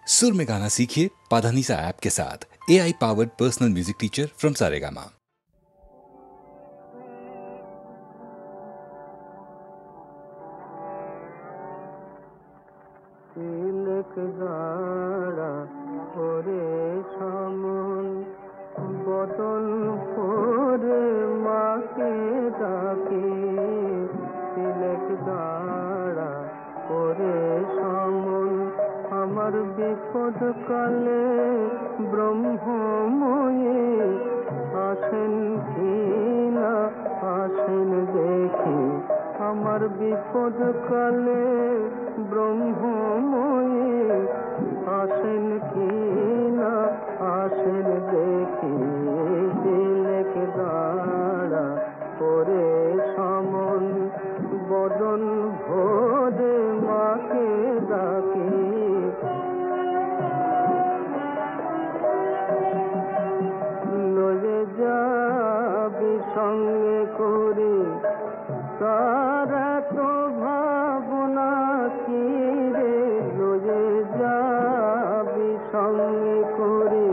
सुर में गाना सीखिए पाधानीसा ऐप के साथ। AI powered personal music teacher from Saregama. বদন ভরে মাকে ডাকে, তিলক দাঁড়া করে সমন আমার বিপদ কালে ব্রহ্মময়ে আসেন কি না আসেন দেখি, আমার বিপদ কালে ব্রহ্মময়ে আসেন কি না আসেন দেখি, তিলক দাঁড়া করে সমন বদন ভরে মাকে ডাকে। লয়ে যাবি সঙ্গে করে তারা তো ভাবনা কি রে, লয়ে যাবি সঙ্গে করে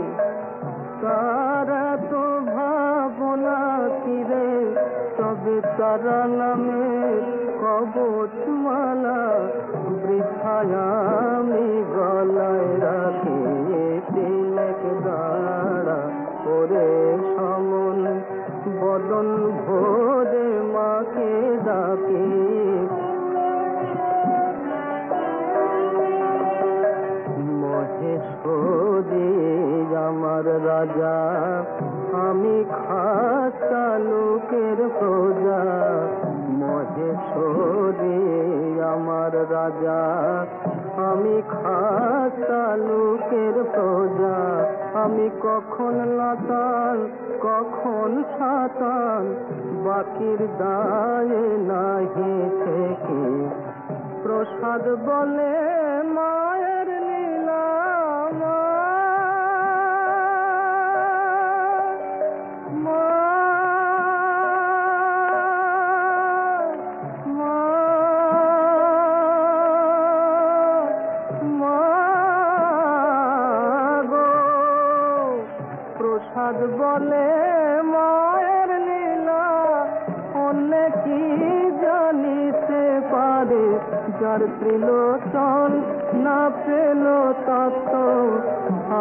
তারা তো ভাবনা কি রে, তবে তারা নামে কবচমালা বৃথায় আমি গলায় রাখি, তিলক দাঁড়া করে সমন বদন ভরে মাকে ডাকে। মহেশ্বরী আমার রাজা, আমি খাসা লোকের প্রজা, মহেশ্বরী আমার রাজা, আমি খাসা লোকের প্রজা, আমি কখন লাতান কখন সাতান, বাকির দায়ে নাহি থেকে, প্রসাদ বলে মায়ের লীলা, প্রসাদ বলে মায়ের লীলা, অন্য কি জানিতে পারে, যার ত্রিলোচন না পেল তত্ত্ব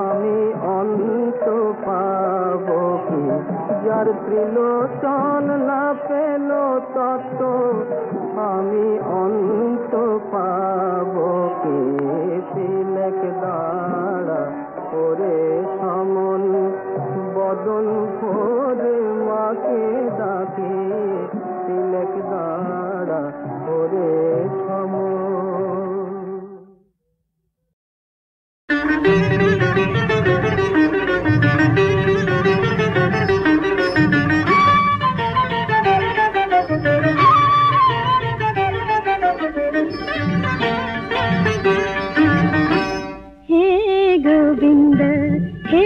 আমি অন্ত পাব কি, যার ত্রিলোচন না পেল তত্ত্ব আমি অন্ত পাব কি, তিলক দাঁড়া করে সমন বদন ভরে মাকে ডাকে, তিলক দাঁড়া করে সমন। हे गोविंद हे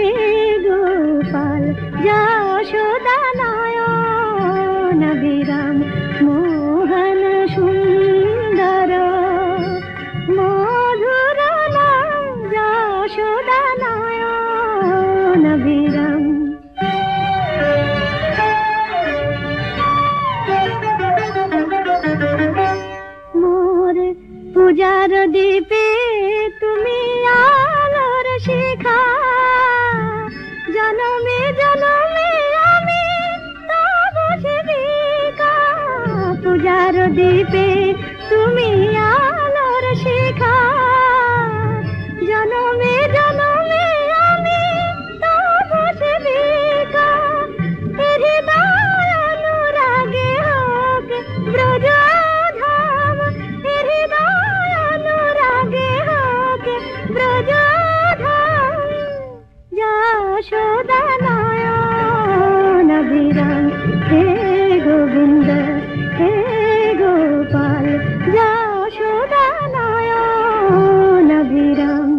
गोपाल যশোদা নয়ন বিরাম মোহন সুন্দর, মধুর নাম যশোদা নয়ন বিরাম। মোর পূজার দীপে তুমি আলোর শিখা, জনমে জনমে আমি তব সেবিকা, পূজার দীপে তুমি আলোর শিখা, জনমে জনমে আমি তব সেবিকা, হৃদয় অনুরাগে হোক ব্রজধাম, হৃদয় অনুরাগে হোক ব্রজধাম, যশোদা নয়ন বিরাম। হে গোবিন্দ হে গোপাল যশোদা নয়ন বিরাম।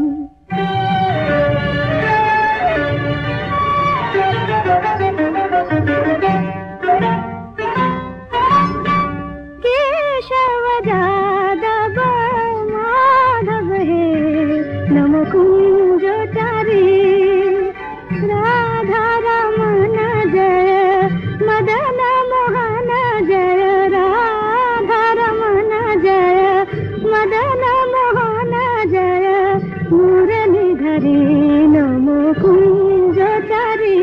केशव जादव माधव हे नम कुंद চারি নম কুঞ্জ চারি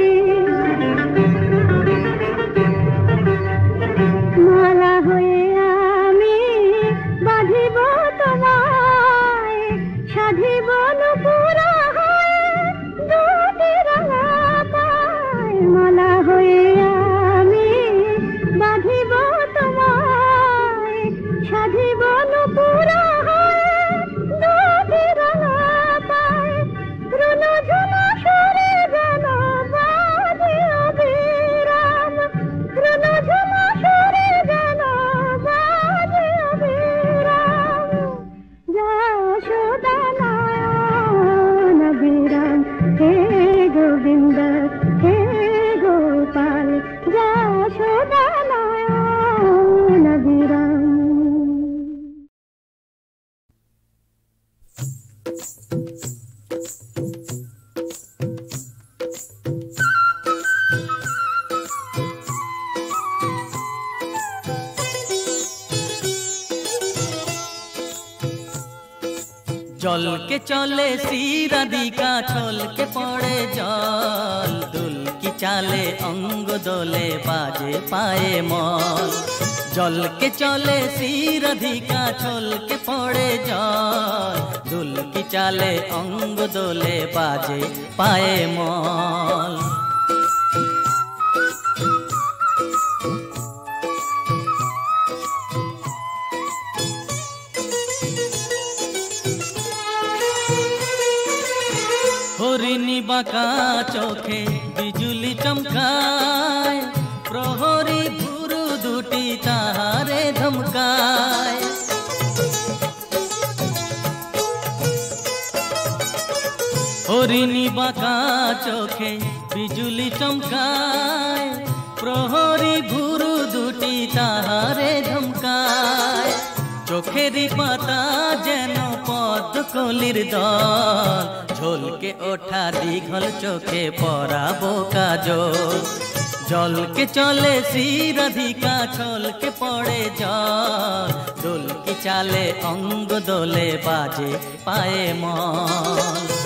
মালা হয়ে আমি বাঁধিব তোমায় সাধিব নুপুরা হয়ে দুটি রাঙা পায় মালা হয়ে আমি বাঁধিব তোমায় সাধিব নুপুরা হয়ে দুটি রাঙা পায় রুনঝুনা সুরে যেন বাজে অবিরাম রুনঝুনা সুরে যেন বাজে অবিরাম যশোদা নয়ন বিরাম হে গোবিন্দ হে গোপাল যশোদা নয়ন বিরাম। জল के चले श्री राधिका छल के पड़े जल दुल की चाले अंग दोले बाजे पाए मल जल के चले श्री राधिका छल के पड़े जल दुल की चाले अंग दोले बाजे पाए मल हरिणी बाका चोखे बिजुली चमकाय प्रहरी गुरु दुटी ताहारे धमकाय हरिणी बाका चोखे बिजुली चमकाय प्रहरी गुरु दुटी ताहारे धमकाय चोखेरी पाता जेन पद कलिर दल झोल के ओठा दीघल चोखे पराबो काजल जल के चले श्री राधिका छल के पड़े जल दुल की चाले अंग दोले बाजे पाए मल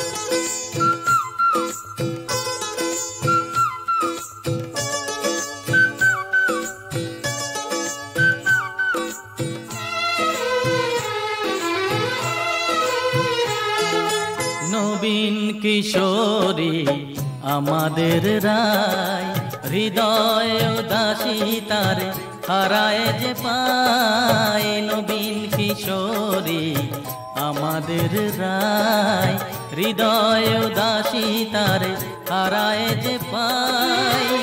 नवीन किशोरी आमादेर राय हृदय उदासी तारे हाराए जे पाए नवीन किशोरी आमादेर राय हृदय उदासी तारे हाराए जे पाए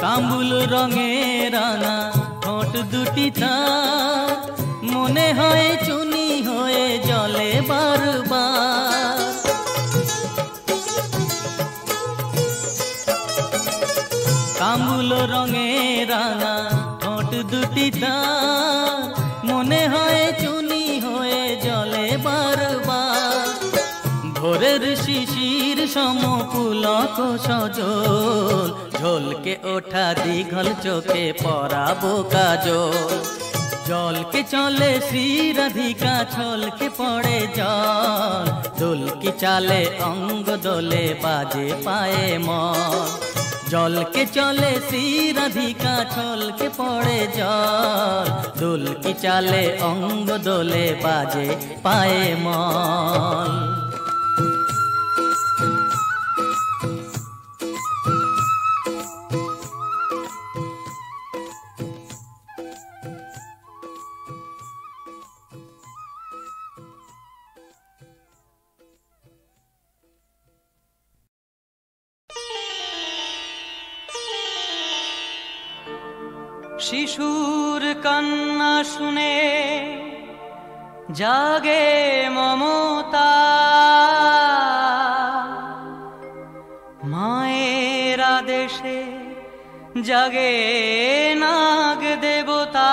कामुल रंगे राना ठोट दुटी तार मने हय चुनी হয়ে জলে বারবার কামুল রঙে রাঙা ঠোঁট দুটি তার মনে হয় চুনি হয়ে জলে বারবার ভোরের শিশির সম পুলক সজল ঝলকে ওঠা দীঘল চোখে পরাবো কাজল जल के चले श्री राधिका छल के पड़े जल दुल की चाले अंग दोले बाजे पाए मल जल के चले श्री राधिका छल के पड़े जल दुल की चाले अंग दोले बाजे पाए मल শিশুর কান্না শুনে জাগে মমতা মায়ের আদেশে জাগে নাগ দেবতা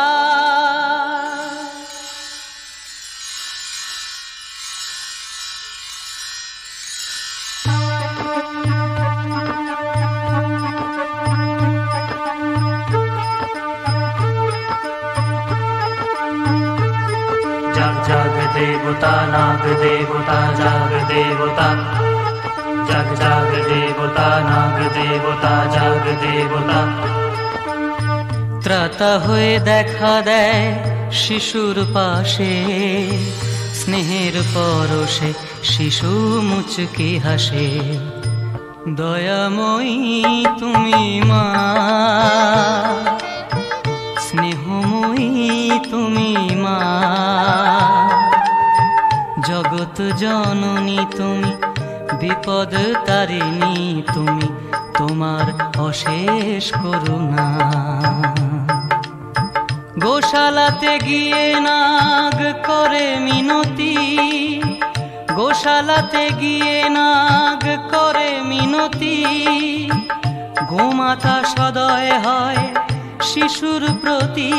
देवता नाग देवता जाग देवता जग जाग देवता नाग देवता जाग देवता ত্রাতা হয়ে দেখা দেয় শিশুর পাশে স্নেহের পরশে শিশু মুচকি হাসে দয়াময়ী তুমি মা স্নেহময়ী তুমি মা জগৎ জননী তুমি বিপদ তারিণী তুমি তোমার অশেষ করুণা গোশালাতে গিয়ে নাগ করে মিনতি গোশালাতে গিয়ে নাগ করে মিনতি গোমাতা সদয় হয় শিশুর প্রতি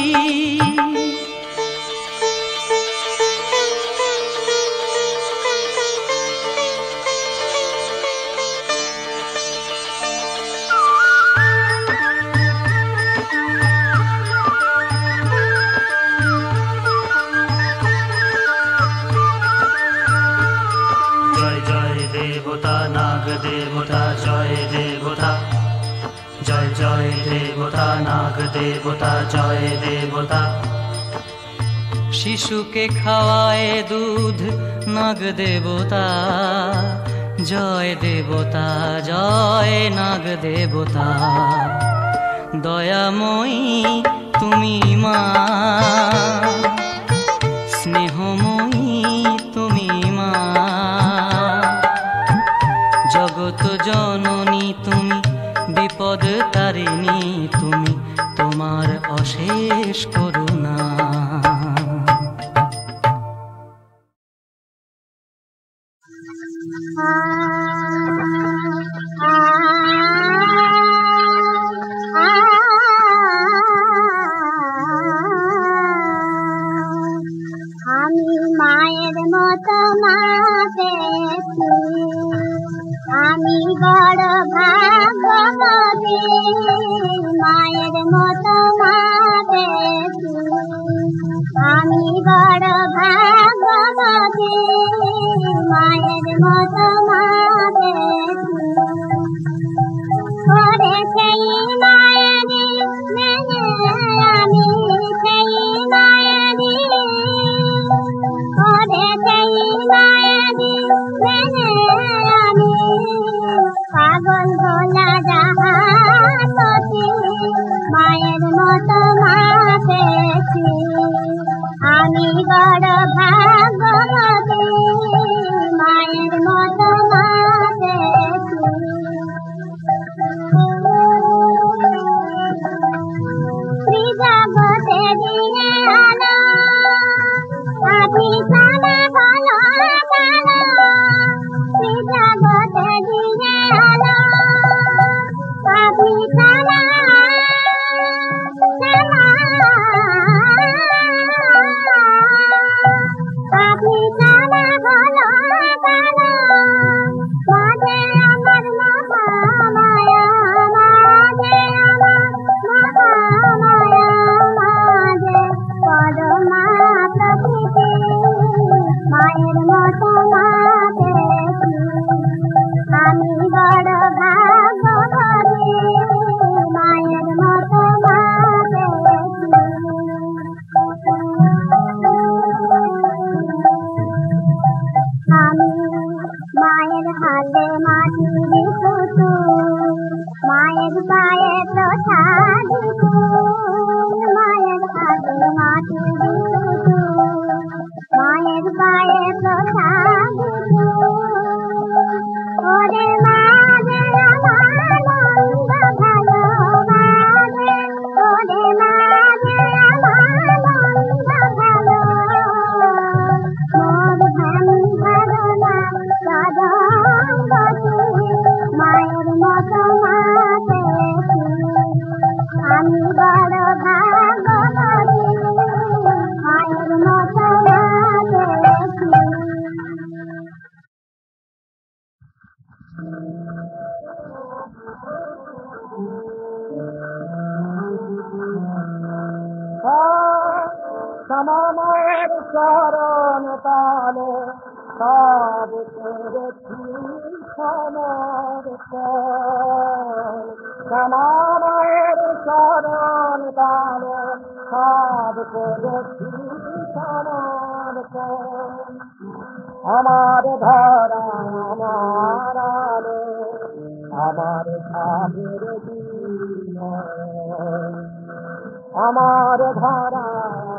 नाग देवता जय देवता जय जय देवता नाग देवता जय देवता शिशु के खावाए दूध नाग देवता जय देवता जय नाग देवता दयामयी तुमी मा स्नेहमयी तुमी मा जगत जननी तुमी विपद तारिणी तुमी तोमार अशेष करुणा आमी मायेर मतो मा पेয়েছি আমি বড় ভাগ্যবতী মায়ের মতো মা পেয়েছি আমি বড় ভাগ্যবতী মায়ের মতো মা পেয়েছি ওরে সেই মায়েরই মেনে আমি সেই মায়েরই ওরে সেই মায়েরই মেনে আমি পাগল ভোলা জাহাপতি মায়ের মতো মা পেয়েছি আমি বড় ভাগ্যবতী মায়ের মতো মা পেয়েছি শ্রীজগতে দিনে আলো আপনি সানা ভালো কালো শ্রীজগতে দিনে আলো আপনি সানা আপনি সানা ভালো কালো মাঝে আমার মহামায়া মাঝে আমার মহামায়া মাঝে পরমা প্রকৃতি মায়ের মতো মা পেয়েছি আমি বড় ভাগ্যবতী মায়ের মতো মা পেয়েছি আমি মায়ের হাতে মাটির পুতুল মায়ের পায়ে প্রসাদ ফুল মায়ের হাতে মাটির পুতুল মায়ের পায়ে প্রসাদ ফুল ওরে মাঝে আমার নন্দ ভালো মাঝে ওরে মাঝে আমার নন্দ ভালো মোর ধ্যান ধারণা সদম্বতী মায়ের মতো মা পেয়েছি আমি বড় ভাগ্যবতী মায়ের মতো মা পেয়েছি আমার চরণ চরণ তালে সব করেছি সমর্পণ শ্যামা মায়ের চরণ তালে সব করেছি সমর্পণ আমার ধরা আমার আলো আমার সাধের দিন আমার ধরা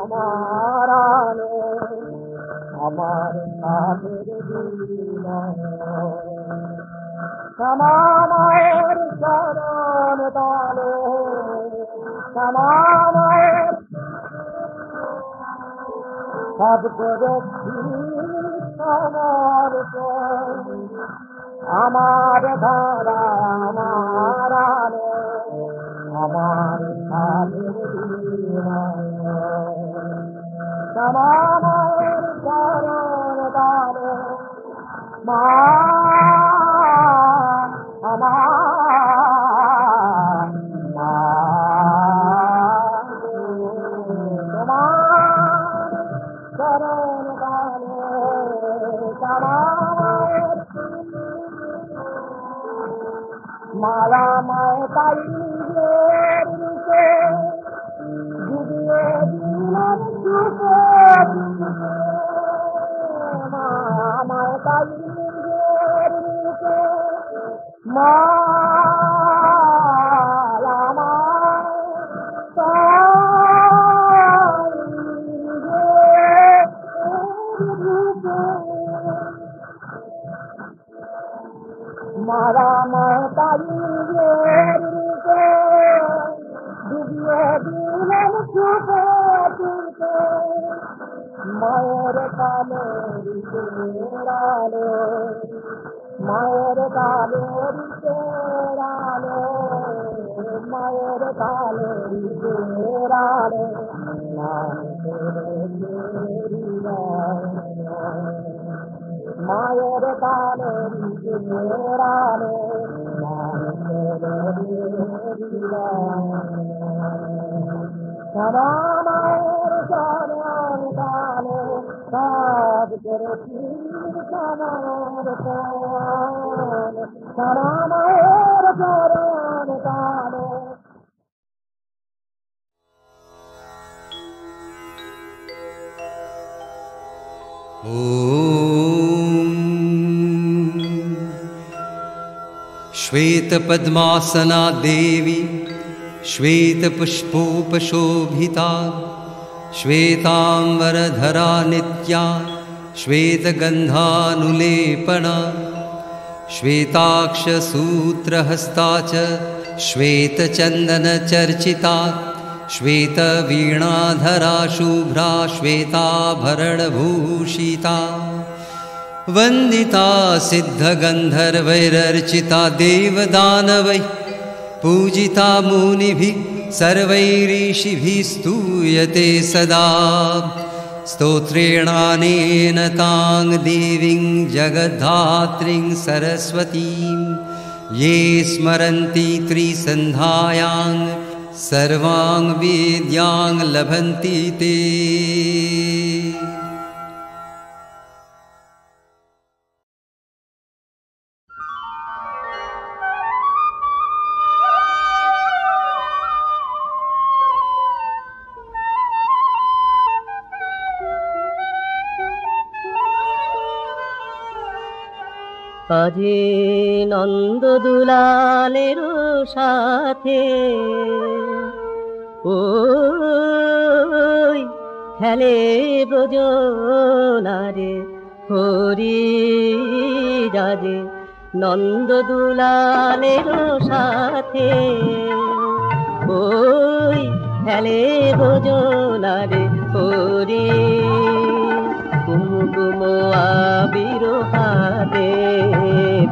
আমার আলো আমার সাধের দিন শ্যামা মায়ের চরণ তালে শ্যামা মায়ের সব করেছি সমর্পণ আমার ধরা আমার আলো আমার সাধের দিন শ্যামা মায়ের চরণ তালে মা আমার মা তোমার চরণ তালে শ্যামা মায়ের মালা মায় তাই রূপে ডুবিয়ে দিলাম সুপে মায় তাই রূপে মালা মায় তাই রূপে মারা মাতাই রূপে ডুবিয়ে দিলেন সুপে তুলতে মায়ের কালে রালো মায়ের কালে রালো মায়ের কালে রালো মায়ের কালে রালো শ্যামা মায়ের চরণ তালে সব করেছি সমর্পণ শ্যামা মায়ের চরণ তালে श्वेतपद्मासना देवी श्वेतपुष्पोपशोभिता श्वेताम्बरधरा नित्या श्वेतगन्धानुलेपना श्वेताक्षसूत्रहस्ता च श्वेतचन्दनचर्चिता श्वेतवीणाधरा शुभ्रा श्वेताभरणभूषिता वन्दिता सिद्धगन्धर्वैरर्चिता देवदानवैः पूजिता मुनिभिः सर्वैरीशिभिः स्तूयते सदा स्तोत्रेणानेन तां देवीं जगद्धात्रीं सरस्वतीं ये स्मरन्ति त्रिसन्ध्यायां सर्वां वेद्यां लभन्ति ते। আজি নন্দদুলালের সাথে ওই খেলে ব্রজনারে হরি রাজে নন্দদুলালের সাথে ওই খেলে ব্রজনারে হরি কুমকুম আবির হাতে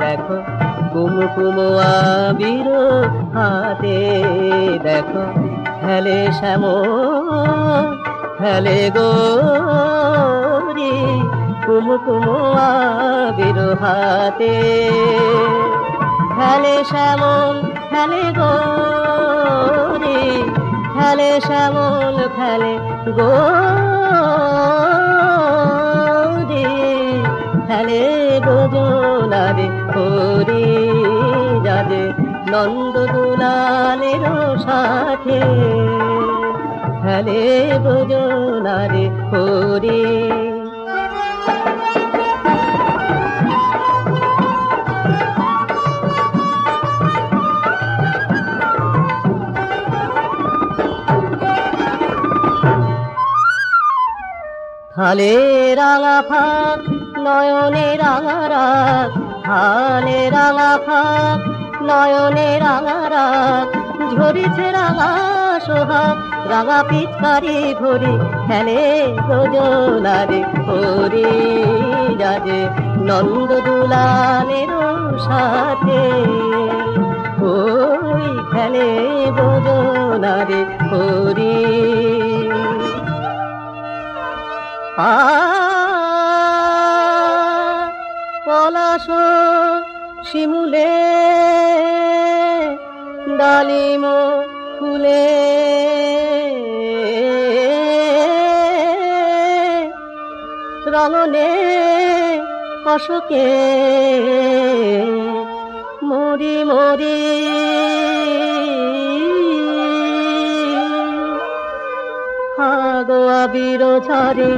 দেখো কুমকুম আবির হাতে দেখো খেলে শ্যাম খেলে গৌরী কুমকুম আবির হাতে খেলে শ্যামল খেলে গৌরী খেলে শ্যামল খেলে গৌরী খেলে দুজনারে হরি রাজে নন্দ দুলালের সাথে খেলে দুজনারে হরি হালে রাঙা ফাঁক নয়নে রাঙা রাগ হালে রাঙা ফাঁক নয়নে রাঙা রাগ ঝরিছে রাঙা সোহাগ রাঙা পিচকারি ভরি খেলে দুজনারে হরি রাজে নন্দ দুলালের সাথে ওই খেলে দুজনারে হরি পলাশ শিমুলে ডালিম ফুলে রঙনে অশোকে মরি মরি হাগো আবির ঝরে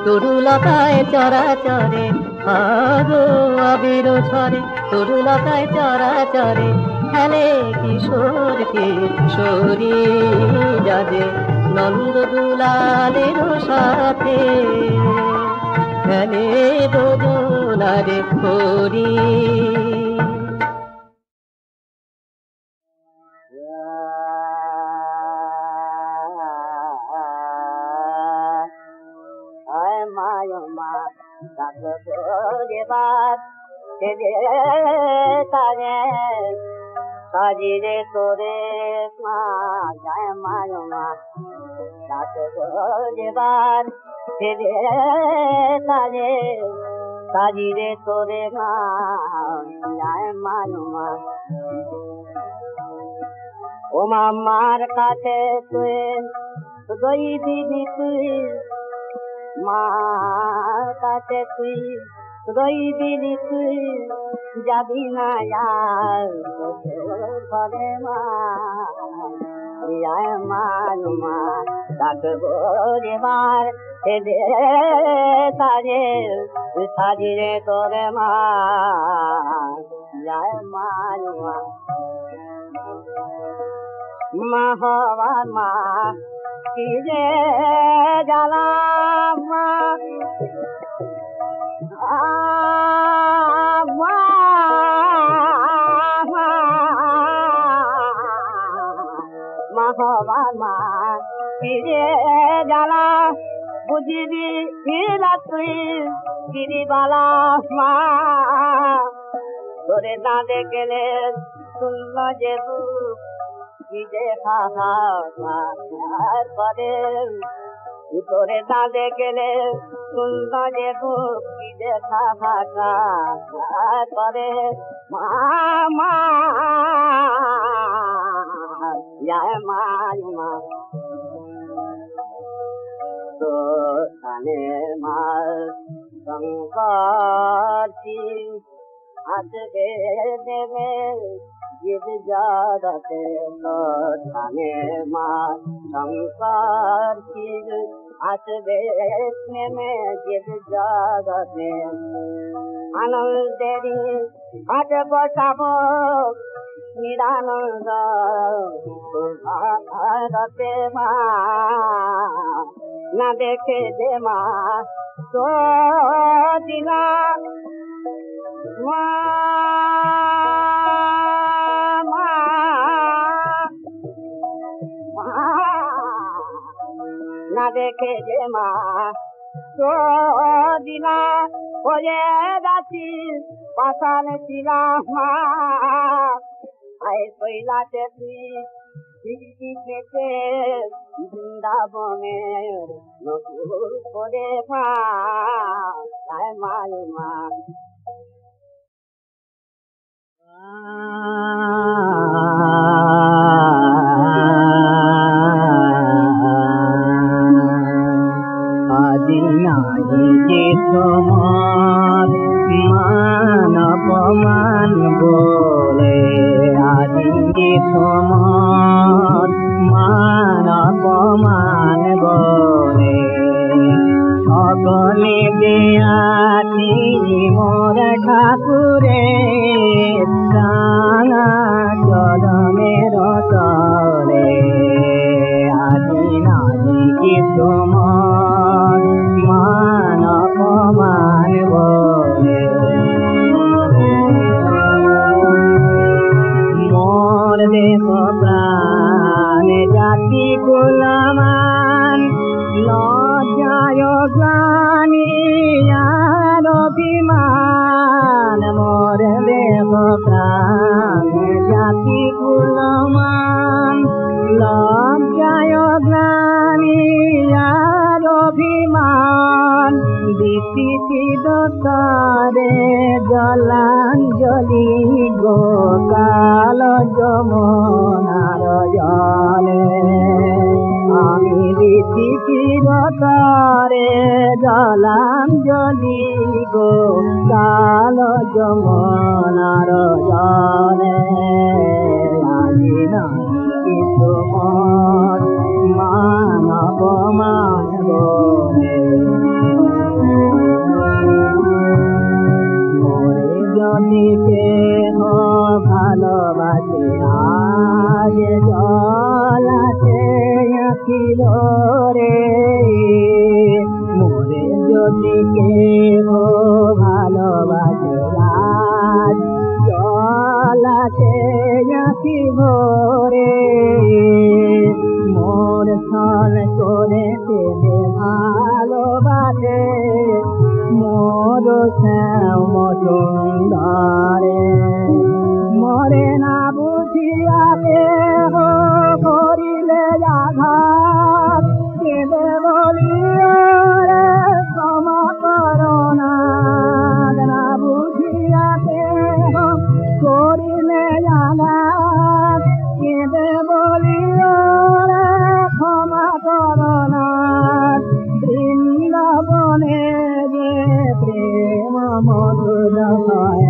তরুলতায় চরাচরে হাগো আবির ঝরে তরুলতায় চরাচরে খেলে কিশোর কিশোরী রাজে নন্দ দুলালের সাথে খেলে দুজনারে হরি সাজিরে তোরে মা যায় মায় মা ডাক যেবার ফেরে সাজে সাজিরে তোরে মা যায় মায় মা ও মামার কাছে তুই দই দিবি তুই মার কাছে তুই দই দিবি তুই যাবি না ঘরে মা মা ডাকবো এবার সাজে সাজিরে তোরে মা মা হবার মা কি যে জ্বালা মা হবার মা কি যে জ্বালা বুঝিবি ফিরা তুই গিরিবালা মা তোরে না দেখলে শুনল যে বুক কি যে করে তোরে না দেখলে শুনল যে বুক কি যে করে মা মা যায় মায় মা তো কানে মা শঙ্কর আসবে দেবে গীত জগতে তো কানে মা শঙ্কর আসবে নেমে গীত জগতে আনন্দেরি হাট বসাবো নিরানন্দ ভারতে মা না দেখে যে মা তো দিলা মা না দেখে যে মা তো দিলা হয়ে যাচ্ছি পাশান ছিলা মা আয় কইলাতে তুই পেতে বৃন্দাবনের নকুল করে মা মায় মা আদি নাই যে তোমার ঠাকুরে রাঙা চরণের তলে আজি নাহি কিছু মান অপমান বলে মোর দেহ প্রাণ জাতি কুলমান লজ্জায় গ্লানি আর অভিমান মোর দেহ প্রাণ জাতি কুলমান লজ্জায় গ্লানি আর অভিমান দিতি দত্তরে জলাঞ্জলি গোকাল যমুনার জলে আমি দিতি দত্তরে জলাঞ্জলি গোকাল যমুনার জলে আজি নাহি তোমার মানব মানবরে মোরে যদি কেহ ভালোবাসে আজ জলাতে আঁকিল রে মোরে যদি কেহ ভালোবাসে আজ জলাতে আঁকিব রে মোর ছল করে পেলে ভালোবাসে মোর শ্যাম সুন্দরে মরে না বুঝিয়া দেহ করিলে আঘাত কেঁদে বলিও রে ক্ষমা করোনা না বুঝিয়া দেহ করিলে আঘাত কেঁদে বলিও রে ক্ষমা করোনা বৃন্দাবনে যে প্রেম মধুর হয়